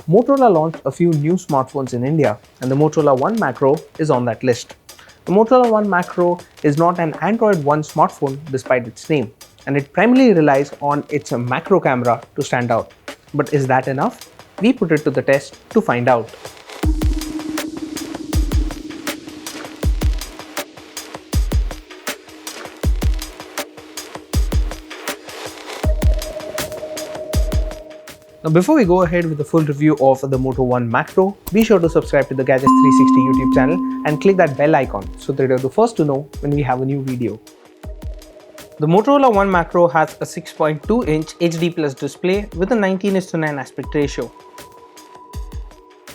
Motorola launched a few new smartphones in India, and the Motorola One Macro is on that list. The Motorola One Macro is not an Android One smartphone despite its name, and it primarily relies on its macro camera to stand out. But is that enough? We put it to the test to find out. Now, before we go ahead with the full review of the Moto One Macro, be sure to subscribe to the Gadgets 360 YouTube channel and click that bell icon so that you're the first to know when we have a new video. The Motorola One Macro has a 6.2-inch HD Plus display with a 19:9 aspect ratio.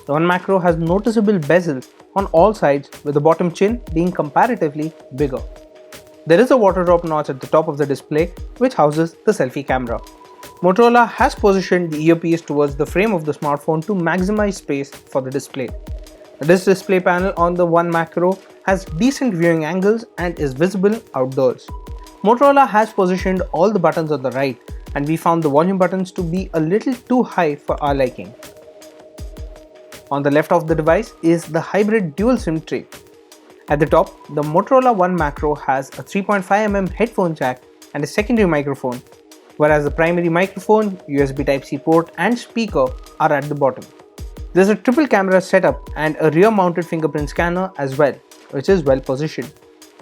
The One Macro has noticeable bezel on all sides, with the bottom chin being comparatively bigger. There is a water drop notch at the top of the display which houses the selfie camera. Motorola has positioned the earpiece towards the frame of the smartphone to maximize space for the display. This display panel on the One Macro has decent viewing angles and is visible outdoors. Motorola has positioned all the buttons on the right, and we found the volume buttons to be a little too high for our liking. On the left of the device is the hybrid dual SIM tray. At the top, the Motorola One Macro has a 3.5mm headphone jack and a secondary microphone, whereas the primary microphone, USB Type-C port and speaker are at the bottom. There's a triple camera setup and a rear mounted fingerprint scanner as well, which is well positioned.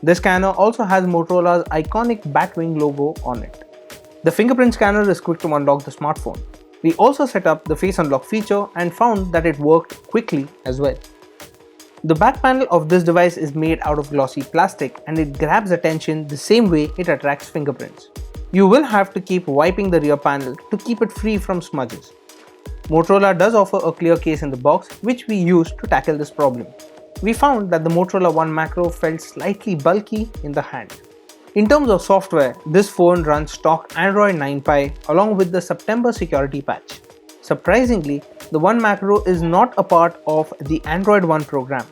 This scanner also has Motorola's iconic Batwing logo on it. The fingerprint scanner is quick to unlock the smartphone. We also set up the face unlock feature and found that it worked quickly as well. The back panel of this device is made out of glossy plastic, and it grabs attention the same way it attracts fingerprints. You will have to keep wiping the rear panel to keep it free from smudges. Motorola does offer a clear case in the box, which we used to tackle this problem. We found that the Motorola One Macro felt slightly bulky in the hand. In terms of software, this phone runs stock Android 9 Pie along with the September security patch. Surprisingly, the One Macro is not a part of the Android One program.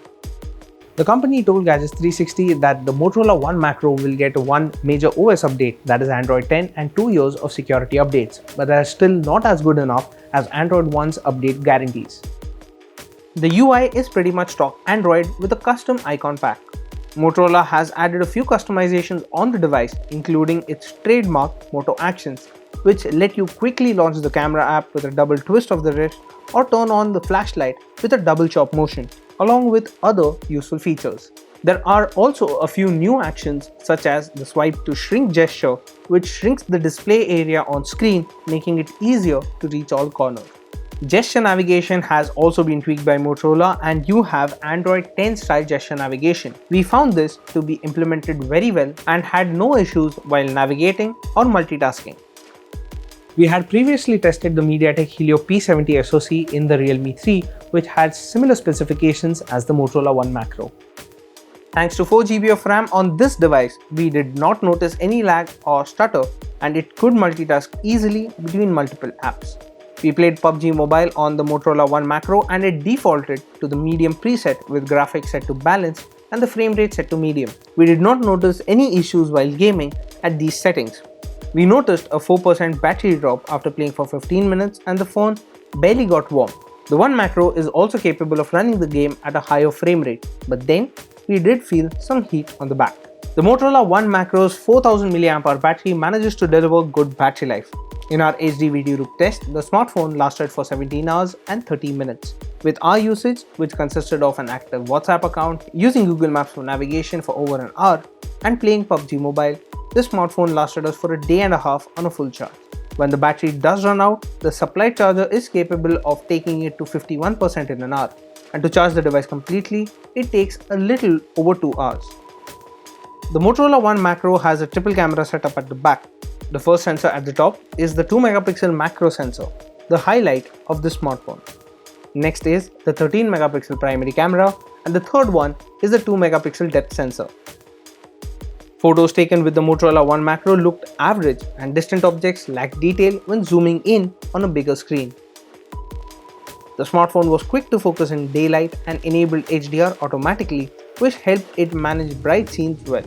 The company told Gadgets 360 that the Motorola One Macro will get one major OS update, that is Android 10, and 2 years of security updates, but that is still not as good enough as Android One's update guarantees. The UI is pretty much stock Android with a custom icon pack. Motorola has added a few customizations on the device, including its trademark Moto Actions, which let you quickly launch the camera app with a double twist of the wrist or turn on the flashlight with a double chop motion, along with other useful features. There are also a few new actions such as the swipe to shrink gesture, which shrinks the display area on screen, making it easier to reach all corners. Gesture navigation has also been tweaked by Motorola, and you have Android 10 style gesture navigation. We found this to be implemented very well and had no issues while navigating or multitasking. We had previously tested the MediaTek Helio P70 SoC in the Realme 3, which had similar specifications as the Motorola One Macro. Thanks to 4GB of RAM on this device, we did not notice any lag or stutter, and it could multitask easily between multiple apps. We played PUBG Mobile on the Motorola One Macro, and it defaulted to the medium preset with graphics set to balance and the frame rate set to medium. We did not notice any issues while gaming at these settings. We noticed a 4% battery drop after playing for 15 minutes, and the phone barely got warm. The One Macro is also capable of running the game at a higher frame rate, but then we did feel some heat on the back. The Motorola One Macro's 4000 mAh battery manages to deliver good battery life. In our HD video loop test, the smartphone lasted for 17 hours and 30 minutes. With our usage, which consisted of an active WhatsApp account, using Google Maps for navigation for over an hour, and playing PUBG Mobile, this smartphone lasted us for a day and a half on a full charge. When the battery does run out, the supply charger is capable of taking it to 51% in an hour, and to charge the device completely, it takes a little over 2 hours. The Motorola One Macro has a triple camera setup at the back. The first sensor at the top is the 2-megapixel macro sensor, the highlight of the smartphone. Next is the 13-megapixel primary camera, and the third one is the 2-megapixel depth sensor. Photos taken with the Motorola One Macro looked average, and distant objects lacked detail when zooming in on a bigger screen. The smartphone was quick to focus in daylight and enabled HDR automatically, which helped it manage bright scenes well.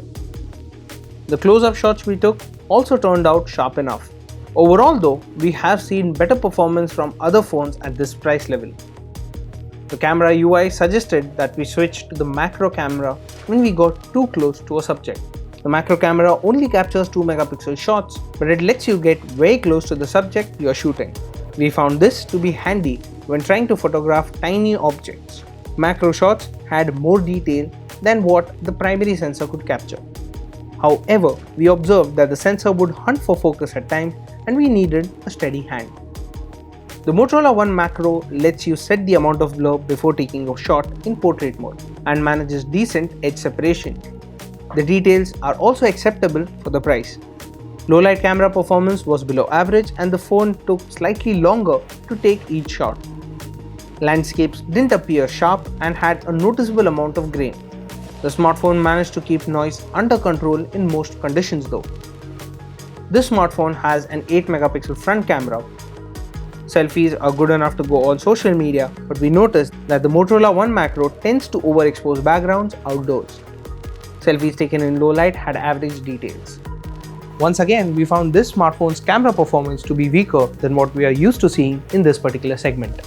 The close-up shots we took also turned out sharp enough. Overall though, we have seen better performance from other phones at this price level. The camera UI suggested that we switch to the macro camera when we got too close to a subject. The macro camera only captures 2 megapixel shots, but it lets you get very close to the subject you are shooting. We found this to be handy when trying to photograph tiny objects. Macro shots had more detail than what the primary sensor could capture. However, we observed that the sensor would hunt for focus at times and we needed a steady hand. The Motorola One Macro lets you set the amount of blur before taking a shot in portrait mode and manages decent edge separation. The details are also acceptable for the price. Low light camera performance was below average and the phone took slightly longer to take each shot. Landscapes didn't appear sharp and had a noticeable amount of grain. The smartphone managed to keep noise under control in most conditions though. This smartphone has an 8 megapixel front camera. Selfies are good enough to go on social media, but we noticed that the Motorola One Macro tends to overexpose backgrounds outdoors. Selfies taken in low light had average details. Once again, we found this smartphone's camera performance to be weaker than what we are used to seeing in this particular segment.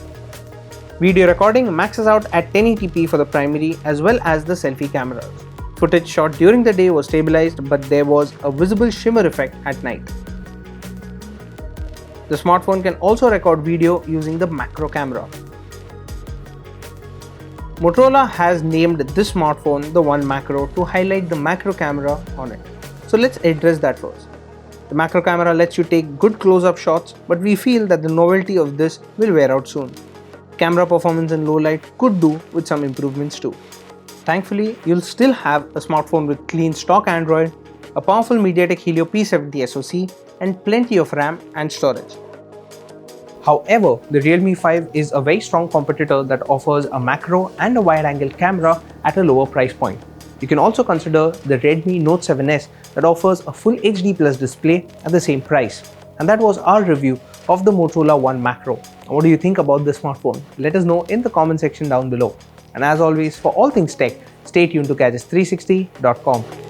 Video recording maxes out at 1080p for the primary as well as the selfie cameras. Footage shot during the day was stabilized, but there was a visible shimmer effect at night. The smartphone can also record video using the macro camera. Motorola has named this smartphone the One Macro to highlight the macro camera on it. So let's address that first. The macro camera lets you take good close-up shots, but we feel that the novelty of this will wear out soon. Camera performance in low light could do with some improvements too. Thankfully, you'll still have a smartphone with clean stock Android, a powerful MediaTek Helio P70 SoC, and plenty of RAM and storage. However, the Realme 5 is a very strong competitor that offers a macro and a wide-angle camera at a lower price point. You can also consider the Redmi Note 7s that offers a full HD Plus display at the same price. And that was our review of the Motorola One Macro. What do you think about this smartphone? Let us know in the comment section down below. And as always, for all things tech, stay tuned to Gadgets360.com.